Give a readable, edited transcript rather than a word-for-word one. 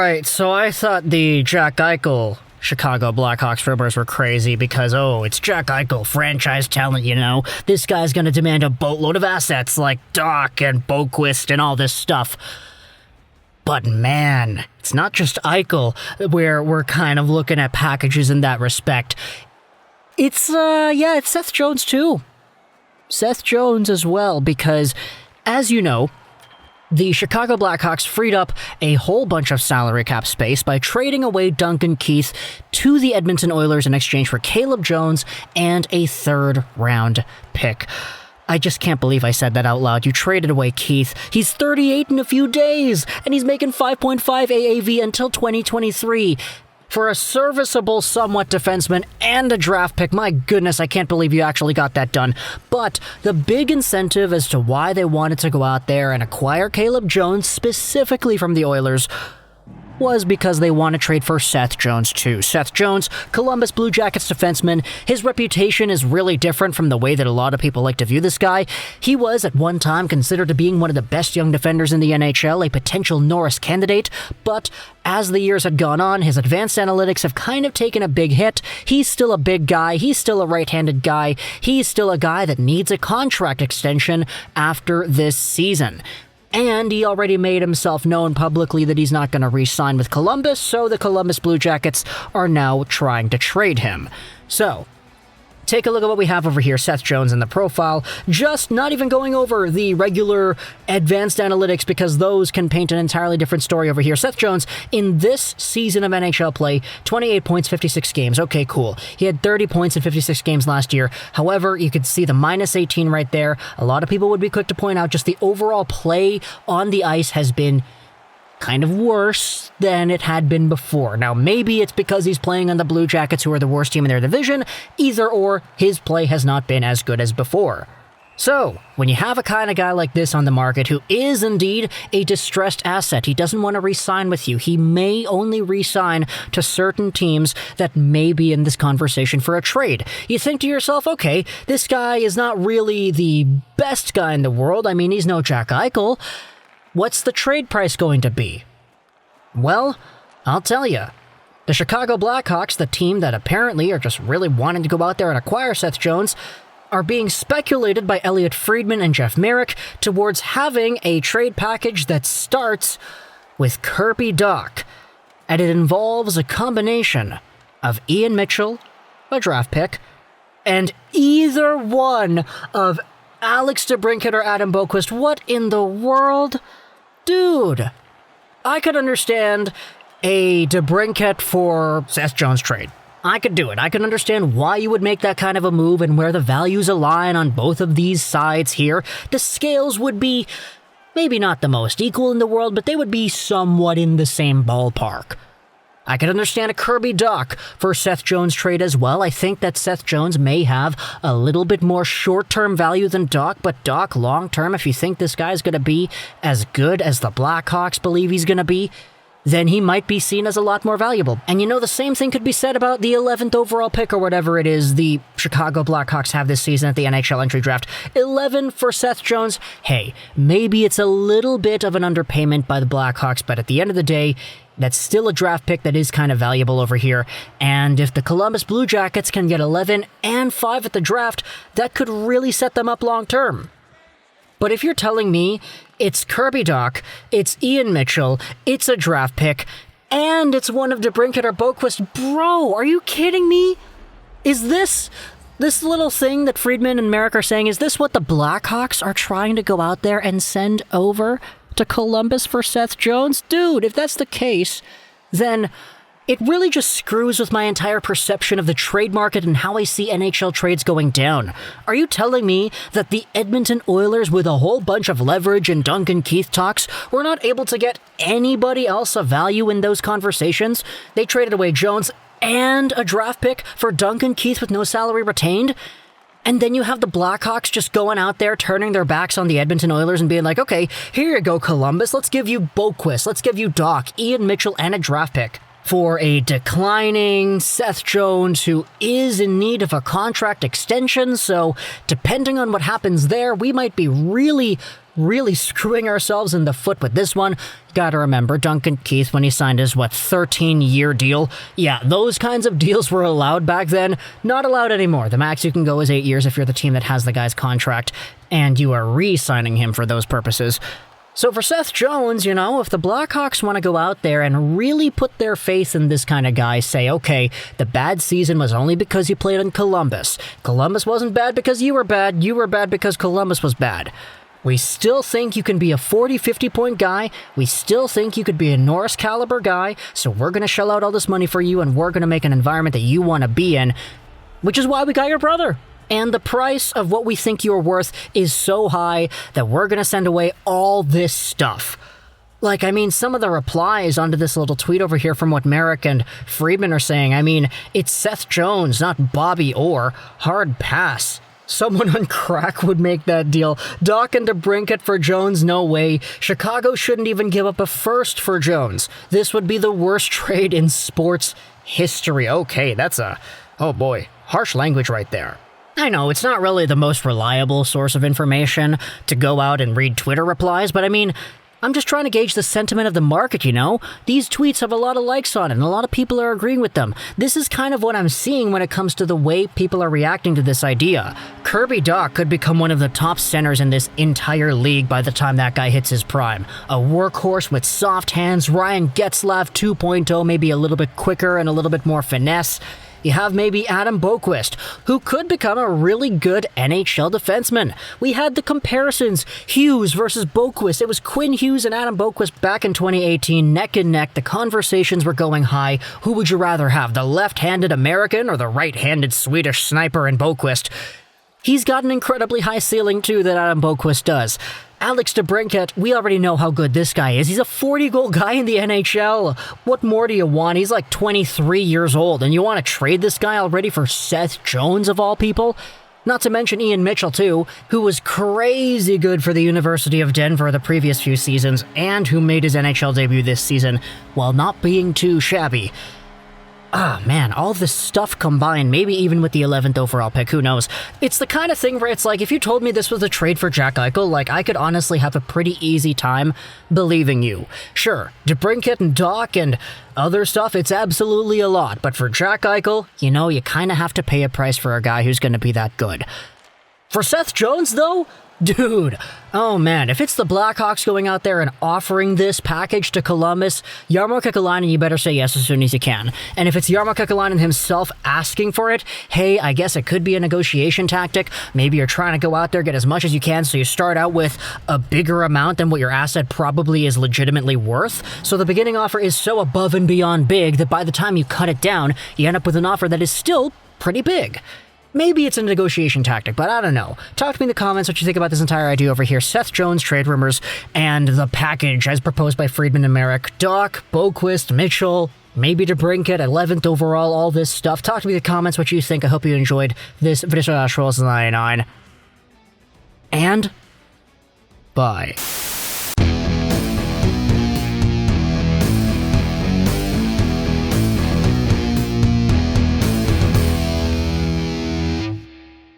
Right, so I thought the Jack Eichel Chicago Blackhawks rumors were crazy because, it's Jack Eichel, franchise talent, This guy's gonna demand a boatload of assets like Dach and Boqvist and all this stuff. But man, it's not just Eichel where we're kind of looking at packages in that respect. It's Seth Jones too. Seth Jones as well, because, as you know, the Chicago Blackhawks freed up a whole bunch of salary cap space by trading away Duncan Keith to the Edmonton Oilers in exchange for Caleb Jones and a third-round pick. I just can't believe I said that out loud. You traded away Keith. He's 38 in a few days, and he's making 5.5 AAV until 2023. For a serviceable, somewhat defenseman and a draft pick, my goodness, I can't believe you actually got that done. But the big incentive as to why they wanted to go out there and acquire Caleb Jones, specifically from the Oilers, was because they want to trade for Seth Jones too. Seth Jones, Columbus Blue Jackets defenseman, his reputation is really different from the way that a lot of people like to view this guy. He was at one time considered to being one of the best young defenders in the NHL, a potential Norris candidate, but as the years had gone on, his advanced analytics have kind of taken a big hit. He's still a big guy, he's still a right-handed guy, he's still a guy that needs a contract extension after this season. And he already made himself known publicly that he's not going to re-sign with Columbus, so the Columbus Blue Jackets are now trying to trade him. So, take a look at what we have over here. Seth Jones in the profile. Just not even going over the regular advanced analytics because those can paint an entirely different story over here. Seth Jones, in this season of NHL play, 28 points, 56 games. Okay, cool. He had 30 points in 56 games last year. However, you could see the minus 18 right there. A lot of people would be quick to point out just the overall play on the ice has been kind of worse than it had been before. Now, maybe it's because he's playing on the Blue Jackets, who are the worst team in their division. Either or, his play has not been as good as before. So, when you have a kind of guy like this on the market who is indeed a distressed asset, he doesn't want to re-sign with you. He may only re-sign to certain teams that may be in this conversation for a trade. You think to yourself, okay, this guy is not really the best guy in the world. I mean, he's no Jack Eichel. What's the trade price going to be? Well, I'll tell you. The Chicago Blackhawks, the team that apparently are just really wanting to go out there and acquire Seth Jones, are being speculated by Elliotte, Friedman, and Jeff Marek towards having a trade package that starts with Kirby Dach, and it involves a combination of Ian Mitchell, a draft pick, and either one of Alex DeBrincat or Adam Boqvist. What in the world? Dude, I could understand a DeBrincat for Seth Jones trade. I could do it. I could understand why you would make that kind of a move and where the values align on both of these sides here. The scales would be maybe not the most equal in the world, but they would be somewhat in the same ballpark. I could understand a Kirby Dach for Seth Jones trade as well. I think that Seth Jones may have a little bit more short-term value than Dach, but Dach long-term, if you think this guy's going to be as good as the Blackhawks believe he's going to be, then he might be seen as a lot more valuable. And the same thing could be said about the 11th overall pick or whatever it is the Chicago Blackhawks have this season at the NHL Entry Draft. 11 for Seth Jones. Hey, maybe it's a little bit of an underpayment by the Blackhawks, but at the end of the day, that's still a draft pick that is kind of valuable over here. And if the Columbus Blue Jackets can get 11 and 5 at the draft, that could really set them up long term. But if you're telling me it's Kirby Dach, it's Ian Mitchell, it's a draft pick, and it's one of DeBrincat or Boqvist, bro, are you kidding me? Is this little thing that Friedman and Marek are saying, is this what the Blackhawks are trying to go out there and send over to Columbus for Seth Jones? Dude, if that's the case, then it really just screws with my entire perception of the trade market and how I see NHL trades going down. Are you telling me that the Edmonton Oilers, with a whole bunch of leverage and Duncan Keith talks, were not able to get anybody else of value in those conversations? They traded away Jones and a draft pick for Duncan Keith with no salary retained? And then you have the Blackhawks just going out there, turning their backs on the Edmonton Oilers and being like, okay, here you go, Columbus. Let's give you Boqvist. Let's give you Dach, Ian Mitchell, and a draft pick. for a declining Seth Jones who is in need of a contract extension, so depending on what happens there, we might be really screwing ourselves in the foot with this one. Gotta remember, Duncan Keith, when he signed his, 13-year deal? Yeah, those kinds of deals were allowed back then. Not allowed anymore. The max you can go is 8 years if you're the team that has the guy's contract, and you are re-signing him for those purposes. So for Seth Jones, if the Blackhawks want to go out there and really put their faith in this kind of guy, say, okay, the bad season was only because you played in Columbus. Columbus wasn't bad because you were bad because Columbus was bad. We still think you can be a 40, 50-point guy. We still think you could be a Norris caliber guy. So we're going to shell out all this money for you and we're going to make an environment that you want to be in, which is why we got your brother. And the price of what we think you're worth is so high that we're going to send away all this stuff. Some of the replies onto this little tweet over here from what Marek and Friedman are saying, it's Seth Jones, not Bobby Orr. Hard pass. Someone on crack would make that deal. Dach and DeBrincat for Jones, no way. Chicago shouldn't even give up a first for Jones. This would be the worst trade in sports history. Okay, that's oh boy, harsh language right there. I know, it's not really the most reliable source of information to go out and read Twitter replies, but I'm just trying to gauge the sentiment of the market, These tweets have a lot of likes on it, and a lot of people are agreeing with them. This is kind of what I'm seeing when it comes to the way people are reacting to this idea. Kirby Dach could become one of the top centers in this entire league by the time that guy hits his prime. A workhorse with soft hands, Ryan Getzlaf 2.0, maybe a little bit quicker and a little bit more finesse. You have maybe Adam Boqvist, who could become a really good NHL defenseman. We had the comparisons, Hughes versus Boqvist. It was Quinn Hughes and Adam Boqvist back in 2018, neck and neck. The conversations were going high. Who would you rather have, the left-handed American or the right-handed Swedish sniper in Boqvist? He's got an incredibly high ceiling, too, that Adam Boqvist does. Alex DeBrincat, we already know how good this guy is. He's a 40-goal guy in the NHL. What more do you want? He's 23 years old, and you want to trade this guy already for Seth Jones, of all people? Not to mention Ian Mitchell, too, who was crazy good for the University of Denver the previous few seasons, and who made his NHL debut this season while not being too shabby. Ah, man, all this stuff combined, maybe even with the 11th overall pick, who knows? It's the kind of thing where it's if you told me this was a trade for Jack Eichel, I could honestly have a pretty easy time believing you. Sure, DeBrincat and Dach and other stuff, it's absolutely a lot, but for Jack Eichel, you kind of have to pay a price for a guy who's going to be that good. For Seth Jones, though? Dude, oh man, if it's the Blackhawks going out there and offering this package to Columbus, Jarmo Kekalainen, you better say yes as soon as you can. And if it's Jarmo Kekalainen himself asking for it, hey, I guess it could be a negotiation tactic. Maybe you're trying to go out there, get as much as you can, so you start out with a bigger amount than what your asset probably is legitimately worth. So the beginning offer is so above and beyond big that by the time you cut it down, you end up with an offer that is still pretty big. Maybe it's a negotiation tactic, but I don't know. Talk to me in the comments what you think about this entire idea over here. Seth Jones trade rumors and the package as proposed by Friedman and Marek. Dach, Boqvist, Mitchell, maybe DeBrincat, 11th overall, all this stuff. Talk to me in the comments what you think. I hope you enjoyed this video. And bye.